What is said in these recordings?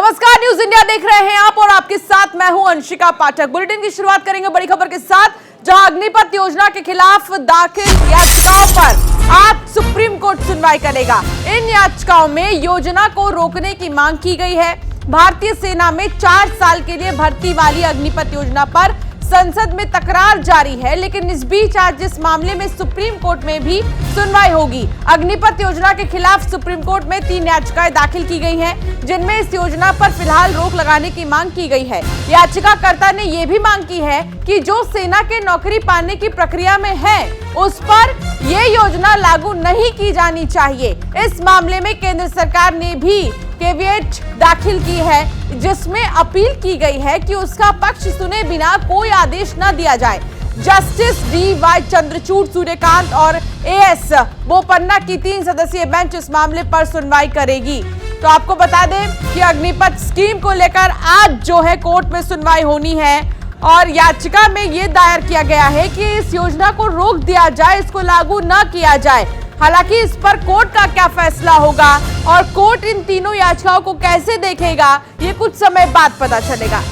नमस्कार, news India देख रहे हैं आप और आपके साथ मैं हूं अंशिका पाठक। बुलेटिन की शुरुआत करेंगे बड़ी खबर के साथ, जहां अग्निपथ योजना के खिलाफ दाखिल याचिकाओं पर आज सुप्रीम कोर्ट सुनवाई करेगा। इन याचिकाओं में योजना को रोकने की मांग की गई है। भारतीय सेना में 4 साल के लिए भर्ती वाली अग्निपथ योजना पर संसद में तकरार जारी है, लेकिन इस बीच आज इस मामले में सुप्रीम कोर्ट में भी सुनवाई होगी। अग्निपथ योजना के खिलाफ सुप्रीम कोर्ट में 3 याचिकाएं दाखिल की गई हैं, जिनमें इस योजना पर फिलहाल रोक लगाने की मांग की गई है। याचिकाकर्ता ने यह भी मांग की है कि जो सेना के नौकरी पाने की प्रक्रिया में है, उस पर यह योजना लागू नहीं की जानी चाहिए। इस मामले में केंद्र सरकार ने भी केविएट दाखिल की है, जिसमें अपील की गई है कि उसका पक्ष सुने बिना कोई आदेश न दिया जाए। Justice D.Y.. चंद्रचूड़, सूर्यकांत और ए.एस. बोपन्ना की 3 सदस्यीय बेंच इस मामले पर सुनवाई करेगी। तो आपको बता दें कि अग्निपथ स्कीम को लेकर आज जो है कोर्ट में सुनवाई होनी है और याचिका में यह दायर किया गया है कि इस योजना को रोक दिया जाए, इसको लागू न किया जाए। हालांकि इस पर कोर्ट का क्या फैसला होगा और कोर्ट इन तीनों याचिकाओं को कैसे देखेगा, ये कुछ समय बाद पता चलेगा।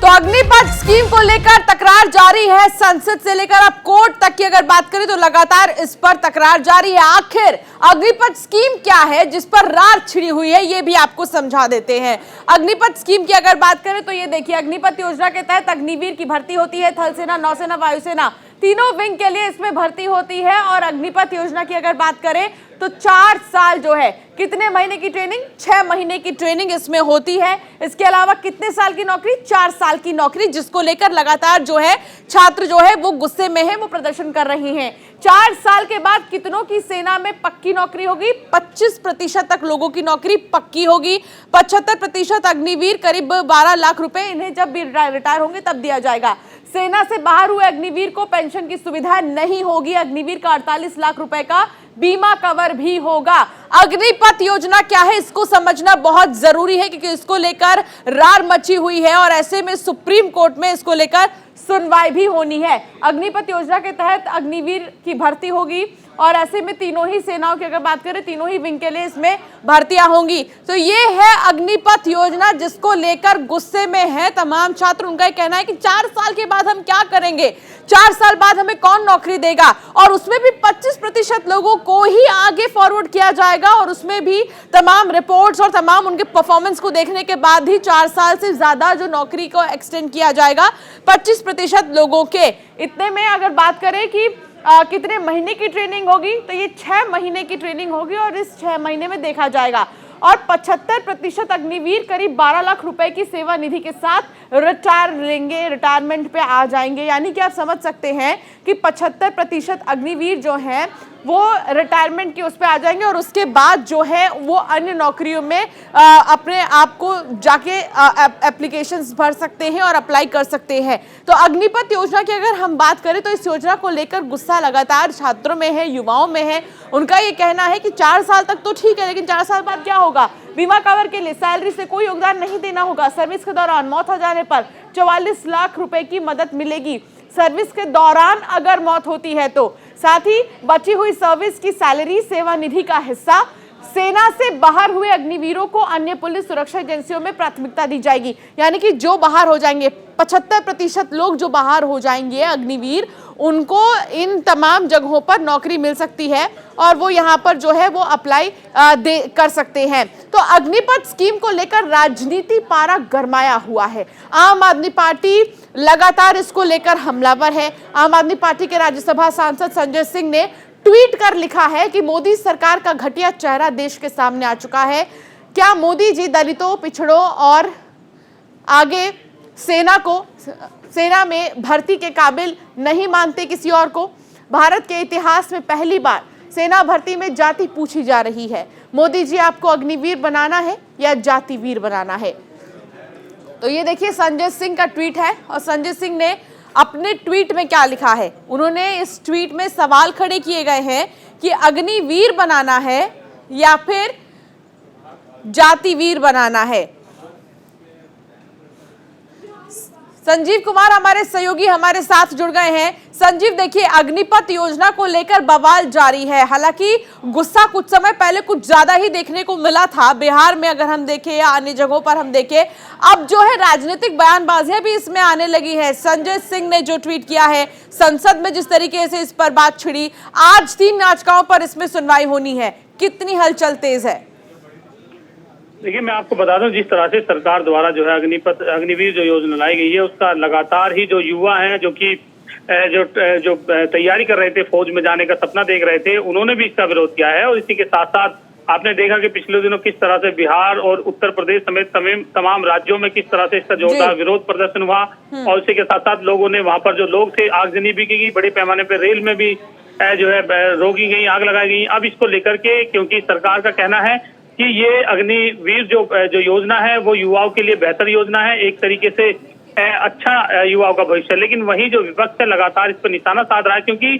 तो अग्निपथ स्कीम को लेकर तकरार जारी है, संसद से लेकर अब कोर्ट तक की अगर बात करें तो लगातार इस पर तकरार जारी है। आखिर अग्निपथ स्कीम क्या है जिस पर रार छिड़ी हुई है, ये भी आपको समझा देते हैं। अग्निपथ स्कीम की अगर बात करें तो ये देखिए, अग्निपथ योजना के तहत अग्निवीर की भर्ती होती है। थल सेना, नौसेना, वायुसेना तीनों विंग के लिए इसमें भर्ती होती है। और अग्निपथ योजना की अगर बात करें तो 4 साल जो है, कितने महीने की ट्रेनिंग? 6 महीने की ट्रेनिंग इसमें होती है। इसके अलावा कितने साल की नौकरी? 4 साल की नौकरी, जिसको लेकर लगातार जो है छात्र जो है वो गुस्से में है, वो प्रदर्शन कर रहे हैं। 4 साल के बाद कितनों की सेना में पक्की नौकरी होगी? 25% तक लोगों की नौकरी पक्की होगी। 75% अग्निवीर, करीब 12 लाख रुपए इन्हें जब भी रिटायर होंगे तब दिया जाएगा। सेना से बाहर हुए अग्निवीर को पेंशन की सुविधा नहीं होगी। अग्निवीर का 48 लाख रुपए का बीमा कवर भी होगा। अग्निपथ योजना क्या है, इसको समझना बहुत जरूरी है, क्योंकि इसको लेकर रार मची हुई है और ऐसे में सुप्रीम कोर्ट में इसको लेकर सुनवाई भी होनी है। अग्निपथ योजना के तहत अग्निवीर की भर्ती होगी और ऐसे में तीनों ही सेनाओं की अगर बात करें, तीनों ही विंग के लिए इसमें भर्तियां होंगी। तो ये है अग्निपथ योजना, जिसको लेकर गुस्से में है तमाम छात्र। उनका कहना है कि 4 साल के बाद हम क्या करेंगे, 4 साल बाद हमें कौन नौकरी देगा, और उसमें भी 25% लोगों को ही आगे फॉरवर्ड किया जाएगा और उसमें भी तमाम रिपोर्ट्स और तमाम उनके परफॉर्मेंस को देखने के बाद ही 4 साल से ज्यादा जो नौकरी को एक्सटेंड किया जाएगा 25% लोगों के। इतने में अगर बात करें कि कितने महीने की ट्रेनिंग होगी, तो ये 6 महीने की ट्रेनिंग होगी और इस 6 महीने में देखा जाएगा। और 75% अग्निवीर करीब 12 लाख रुपए की सेवा निधि के साथ रिटायर लेंगे, रिटायरमेंट पे आ जाएंगे। यानी कि आप समझ सकते हैं कि 75% अग्निवीर जो हैं वो रिटायरमेंट की उस पे आ जाएंगे और उसके बाद जो है वो अन्य नौकरियों में अपने आप को जाके एप्लीकेशंस भर सकते हैं और अप्लाई कर सकते हैं। तो अग्निपथ योजना की अगर हम बात करें तो इस योजना को लेकर गुस्सा लगातार छात्रों में है, युवाओं में है। उनका ये कहना है कि 4 साल तक तो ठीक है, लेकिन 4 साल बाद क्या होगा? बीमा कवर के लिए सैलरी से कोई योगदान नहीं देना होगा। सर्विस के दौरान मौत हो जाने पर 44 लाख रुपए की मदद मिलेगी। सर्विस के दौरान अगर मौत होती है तो साथ ही बची हुई सर्विस की सैलरी सेवा निधि का हिस्सा। सेना से बाहर हुए अग्निवीरों को अन्य पुलिस सुरक्षा एजेंसियों में प्राथमिकता दी जाएगी। यानी कि जो बाहर हो जाएंगे, 75% लोग जो बाहर हो जाएंगे अग्निवीर, उनको इन तमाम जगहों पर नौकरी मिल सकती है और वो यहाँ पर जो है वो अप्लाई कर सकते हैं। तो अग्निपथ स्कीम को लेकर राजनीति पारा गरमाया हुआ है। आम आदमी पार्टी लगातार इसको लेकर हमलावर है। आम आदमी पार्टी के राज्यसभा सांसद संजय सिंह ने ट्वीट कर लिखा है कि मोदी सरकार का घटिया चेहरा देश के सामने आ चुका है। क्या मोदी जी दलितों, पिछड़ों और आगे सेना में भर्ती के काबिल नहीं मानते किसी और को? भारत के इतिहास में पहली बार सेना भर्ती में जाति पूछी जा रही है। मोदी जी, आपको अग्निवीर बनाना है या जातिवीर बनाना है? तो ये देखिए संजय सिंह का ट्वीट है और संजय सिंह ने अपने ट्वीट में क्या लिखा है। उन्होंने इस ट्वीट में सवाल खड़े किए गए हैं कि अग्निवीर बनाना है या फिर जातिवीर बनाना है। संजीव कुमार हमारे सहयोगी हमारे साथ जुड़ गए हैं। संजीव, देखिए, अग्निपथ योजना को लेकर बवाल जारी है। हालांकि गुस्सा कुछ समय पहले कुछ ज्यादा ही देखने को मिला था, बिहार में अगर हम देखें या अन्य जगहों पर हम देखें। अब जो है राजनीतिक बयानबाजियां भी इसमें आने लगी है। संजय सिंह ने जो ट्वीट किया है, संसद में जिस तरीके से इस पर बात छिड़ी, आज 3 याचिकाओं पर इसमें सुनवाई होनी है। कितनी हलचल तेज है? देखिए, मैं आपको बता दूं, जिस तरह से सरकार द्वारा जो है अग्निवीर जो योजना लाई गई है, उसका लगातार ही जो युवा हैं जो कि जो तैयारी कर रहे थे, फौज में जाने का सपना देख रहे थे, उन्होंने भी इसका विरोध किया है। और इसी के साथ साथ आपने देखा कि पिछले दिनों किस तरह से बिहार और उत्तर प्रदेश समेत तमाम राज्यों में किस तरह से इसका जोरदार विरोध प्रदर्शन हुआ। और इसी के साथ साथ लोगों ने वहां पर जो लोग थे, आगजनी भी की गई, बड़े पैमाने पर रेल में भी जो है रोकी गई, आग लगाई गई। अब इसको लेकर के, क्योंकि सरकार का कहना है कि ये अग्निवीर जो योजना है वो युवाओं के लिए बेहतर योजना है, एक तरीके से अच्छा युवाओं का भविष्य। लेकिन वही जो विपक्ष है लगातार इस पर निशाना साध रहा है, क्योंकि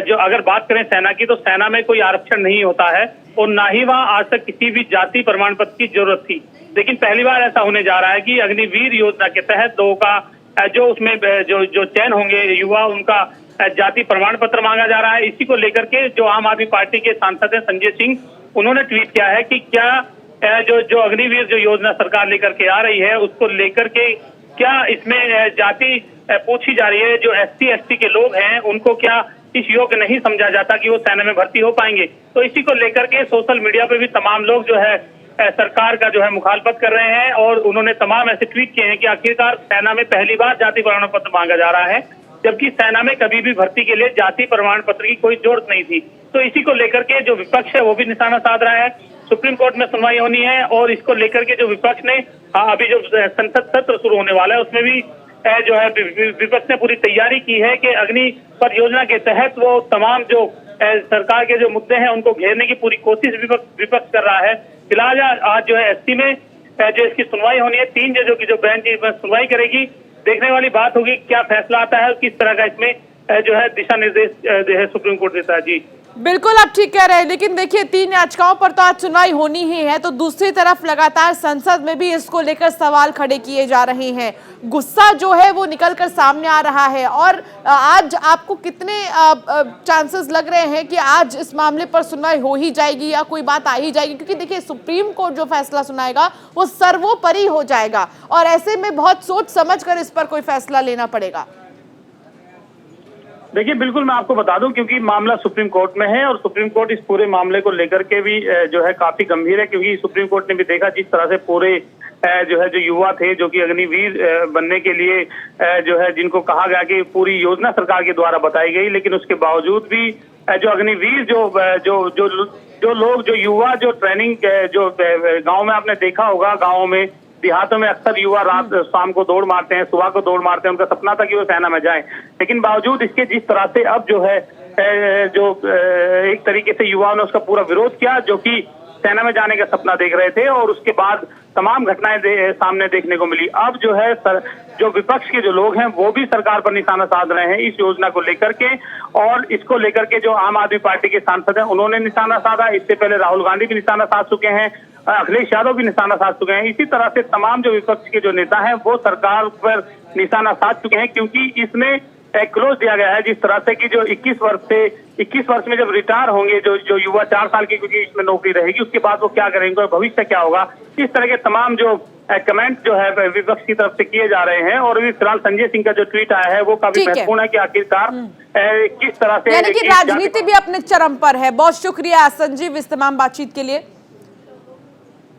जो अगर बात करें सेना की, तो सेना में कोई आरक्षण नहीं होता है और ना ही वहां आज तक किसी भी जाति प्रमाण पत्र की जरूरत थी। लेकिन पहली बार ऐसा होने जा रहा है कि अग्निवीर योजना के तहत लोगों का जो उसमें जो चयन होंगे युवा, उनका जाति प्रमाण पत्र मांगा जा रहा है। इसी को लेकर के जो आम आदमी पार्टी के सांसद है संजय सिंह, उन्होंने ट्वीट किया है कि क्या जो अग्निवीर जो योजना सरकार लेकर के आ रही है, उसको लेकर के क्या इसमें जाति पूछी जा रही है। जो SC ST के लोग हैं, उनको क्या इस योग्य नहीं समझा जाता कि वो सेना में भर्ती हो पाएंगे। तो इसी को लेकर के सोशल मीडिया पे भी तमाम लोग जो है सरकार का जो है मुखालफत कर रहे हैं। और उन्होंने तमाम ऐसे ट्वीट किए हैं कि आखिरकार सेना में पहली बार जाति प्रमाण पत्र मांगा जा रहा है, जबकि सेना में कभी भी भर्ती के लिए जाति प्रमाण पत्र की कोई जरूरत नहीं थी। तो इसी को लेकर के जो विपक्ष है वो भी निशाना साध रहा है। सुप्रीम कोर्ट में सुनवाई होनी है और इसको लेकर के जो विपक्ष ने अभी जो संसद सत्र शुरू होने वाला है, उसमें भी जो है विपक्ष ने पूरी तैयारी की है कि अग्निपथ योजना के तहत वो तमाम जो सरकार के जो मुद्दे हैं उनको घेरने की पूरी कोशिश विपक्ष कर रहा है। फिलहाल आज जो है SC में जो इसकी सुनवाई होनी है, 3 जजों की जो बेंच सुनवाई करेगी। देखने वाली बात होगी क्या फैसला आता है और किस तरह का इसमें जो है दिशा निर्देश जो है सुप्रीम कोर्ट देता है। जी बिल्कुल, आप ठीक कह रहे हैं। लेकिन देखिए, 3 याचिकाओं पर तो आज सुनवाई होनी ही है, तो दूसरी तरफ लगातार संसद में भी इसको लेकर सवाल खड़े किए जा रहे हैं। गुस्सा जो है वो निकल कर सामने आ रहा है। और आज आपको कितने चांसेस लग रहे हैं कि आज इस मामले पर सुनवाई हो ही जाएगी या कोई बात आ ही जाएगी? क्योंकि देखिए, सुप्रीम कोर्ट जो फैसला सुनाएगा वो सर्वोपरि हो जाएगा और ऐसे में बहुत सोच समझ कर इस पर कोई फैसला लेना पड़ेगा। देखिए, बिल्कुल मैं आपको बता दूं, क्योंकि मामला सुप्रीम कोर्ट में है और सुप्रीम कोर्ट इस पूरे मामले को लेकर के भी जो है काफी गंभीर है। क्योंकि सुप्रीम कोर्ट ने भी देखा जिस तरह से पूरे जो युवा थे जो कि अग्निवीर बनने के लिए जो है जिनको कहा गया कि पूरी योजना सरकार के द्वारा बताई गई, लेकिन उसके बावजूद भी जो अग्निवीर जो लोग जो युवा जो ट्रेनिंग जो गाँव में आपने देखा होगा, गाँव में देहातों में अक्सर युवा रात शाम को दौड़ मारते हैं, सुबह को दौड़ मारते हैं। उनका सपना था कि वो सेना में जाएं, लेकिन बावजूद इसके जिस तरह से अब जो है जो एक तरीके से युवाओं ने उसका पूरा विरोध किया, जो कि सेना में जाने का सपना देख रहे थे, और उसके बाद तमाम घटनाएं सामने देखने को मिली। अब जो है जो विपक्ष के जो लोग हैं वो भी सरकार पर निशाना साध रहे हैं इस योजना को लेकर के। और इसको लेकर के जो आम आदमी पार्टी के सांसद हैं उन्होंने निशाना साधा, इससे पहले राहुल गांधी भी निशाना साध चुके हैं, अखिलेश यादव भी निशाना साध चुके हैं। इसी तरह से तमाम जो विपक्ष के जो नेता हैं वो सरकार पर निशाना साध चुके हैं, क्योंकि इसमें क्लोज दिया गया है जिस तरह से कि जो 21 वर्ष में जब रिटायर होंगे जो युवा 4 साल की क्योंकि इसमें नौकरी रहेगी, उसके बाद वो क्या करेंगे, भविष्य क्या होगा, इस तरह के तमाम जो कमेंट जो है विपक्ष की तरफ से किए जा रहे हैं। और अभी फिलहाल संजय सिंह का जो ट्वीट आया है वो काफी महत्वपूर्ण है कि आखिरकार किस तरह से, यानी कि राजनीति भी अपने चरम पर है। बहुत शुक्रिया संजीव इस तमाम बातचीत के लिए।